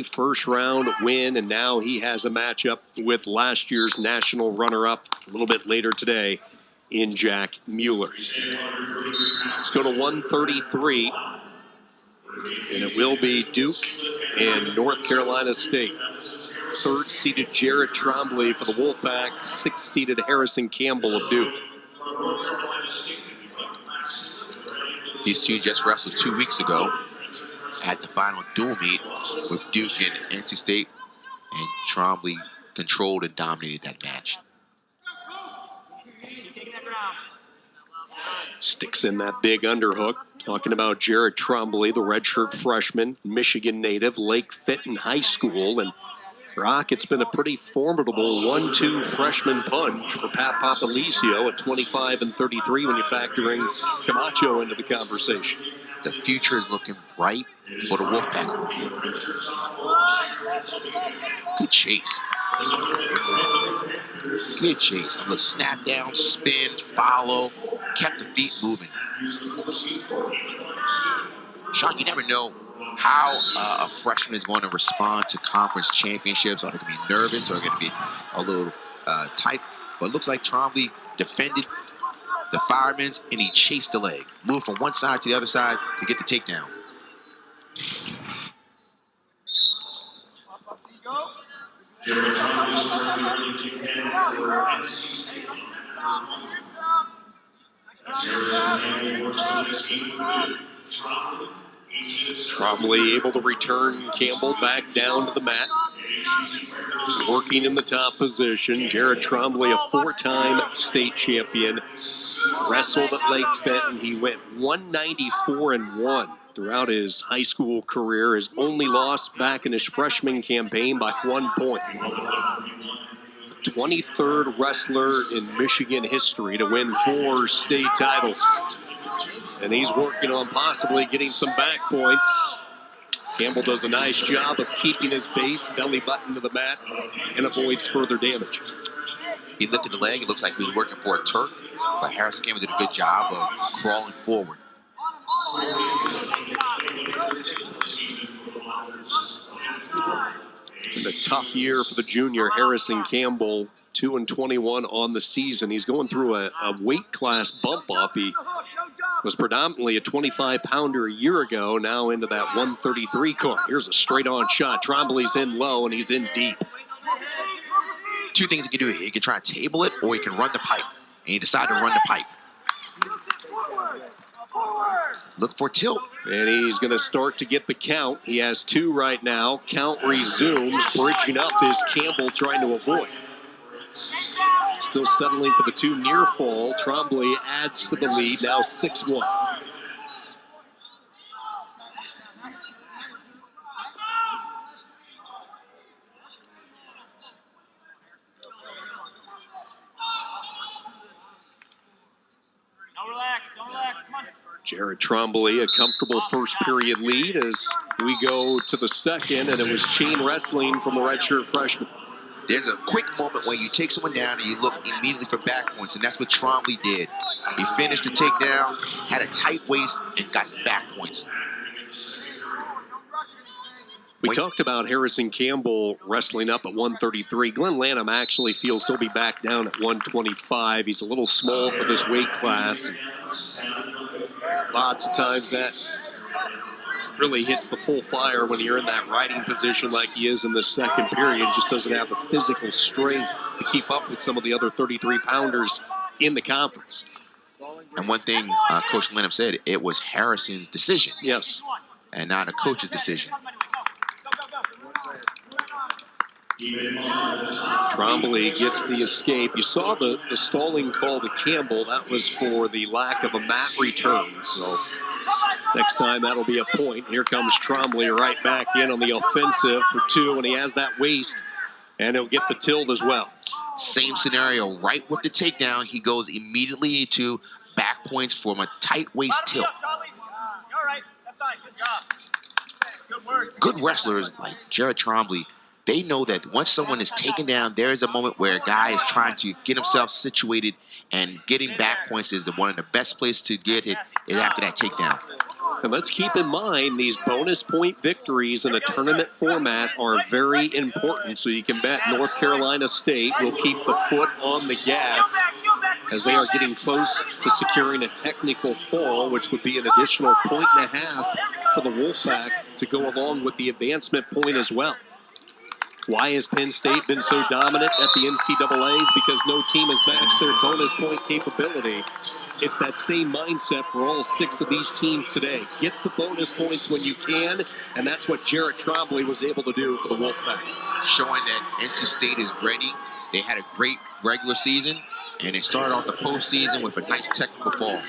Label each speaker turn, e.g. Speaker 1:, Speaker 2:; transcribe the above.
Speaker 1: first round win, and now he has a matchup with last year's national runner-up a little bit later today in Jack Mueller. Let's go to 133, and it will be Duke and North Carolina State. Third-seeded Jared Trombley for the Wolfpack, sixth-seeded Harrison Campbell of Duke.
Speaker 2: These two just wrestled 2 weeks ago at the final dual meet with Duke and NC State, and Trombley controlled and dominated that match.
Speaker 1: Sticks in that big underhook. Talking about Jared Trombley, the redshirt freshman, Michigan native, Lake Fitton High School. And Rock, it's been a pretty formidable 1-2 freshman punch for Pat Papalicio at 25 and 33 when you factor in Camacho into the conversation.
Speaker 2: The future is looking bright for the Wolfpack. Good chase. Good chase. On the snap down, spin, follow, kept the feet moving. Sean, you never know how a freshman is going to respond to conference championships. Are they going to be nervous or going to be a little tight? But it looks like Trombley defended the fireman's and he chased the leg. Moved from one side to the other side to get the takedown.
Speaker 1: Trombley able to return Campbell back down to the mat. Working in the top position. Jared Trombley, a four-time state champion. Wrestled at Lake Fenton. He went 194-1 throughout his high school career. His only loss back in his freshman campaign by 1 point. The 23rd wrestler in Michigan history to win 4 state titles. And he's working on possibly getting some back points. Campbell does a nice job of keeping his base, belly button to the mat, and avoids further damage.
Speaker 2: He lifted the leg. It looks like he was working for a Turk, but Harrison Campbell did a good job of crawling forward.
Speaker 1: It's been a tough year for the junior Harrison Campbell, 2-21 on the season. He's going through a weight class bump up. He was predominantly a 25-pounder a year ago, now into that 133 car. Here's a straight-on shot. Trombley's in low, and he's in deep.
Speaker 2: Two things he can do here. He can try to table it, or he can run the pipe. And he decided to run the pipe. Look for tilt.
Speaker 1: And he's going to start to get the count. He has 2 right now. Count resumes. Bridging up is Campbell trying to avoid. Still settling for the 2 near fall. Trombley adds to the lead, now 6-1.
Speaker 3: Don't relax, come on.
Speaker 1: Jared Trombley, a comfortable first period lead as we go to the second, and it was chain wrestling from a redshirt freshman.
Speaker 2: There's a quick moment where you take someone down and you look immediately for back points, and that's what Trombley did. He finished the takedown, had a tight waist, and got the back points.
Speaker 1: We talked about Harrison Campbell wrestling up at 133. Glenn Lanham actually feels he'll be back down at 125. He's a little small for this weight class. Lots of times that really hits the full fire when you're in that riding position like he is in the second period. Just doesn't have the physical strength to keep up with some of the other 33-pounders in the conference.
Speaker 2: And one thing Coach Lanham said, it was Harrison's decision.
Speaker 1: Yes.
Speaker 2: And not a coach's decision.
Speaker 1: Trombley gets the escape. You saw the stalling call to Campbell. That was for the lack of a mat return. So next time that'll be a point. Here comes Trombley right back in on the offensive for 2, and he has that waist, and he'll get the tilt as well.
Speaker 2: Same scenario, right with the takedown. He goes immediately into back points from a tight waist tilt. Good wrestlers like Jared Trombley, they know that once someone is taken down, there is a moment where a guy is trying to get himself situated, and getting back points is one of the best places to get it is after that takedown.
Speaker 1: And let's keep in mind these bonus point victories in a tournament format are very important. So you can bet North Carolina State will keep the foot on the gas as they are getting close to securing a technical fall, which would be an additional 1.5 for the Wolfpack to go along with the advancement point as well. Why has Penn State been so dominant at the NCAAs? Because no team has matched their bonus point capability. It's that same mindset for all 6 of these teams today. Get the bonus points when you can, and that's what Jake Trombley was able to do for the Wolfpack.
Speaker 2: Showing that NC State is ready. They had a great regular season, and they started off the postseason with a nice technical fall.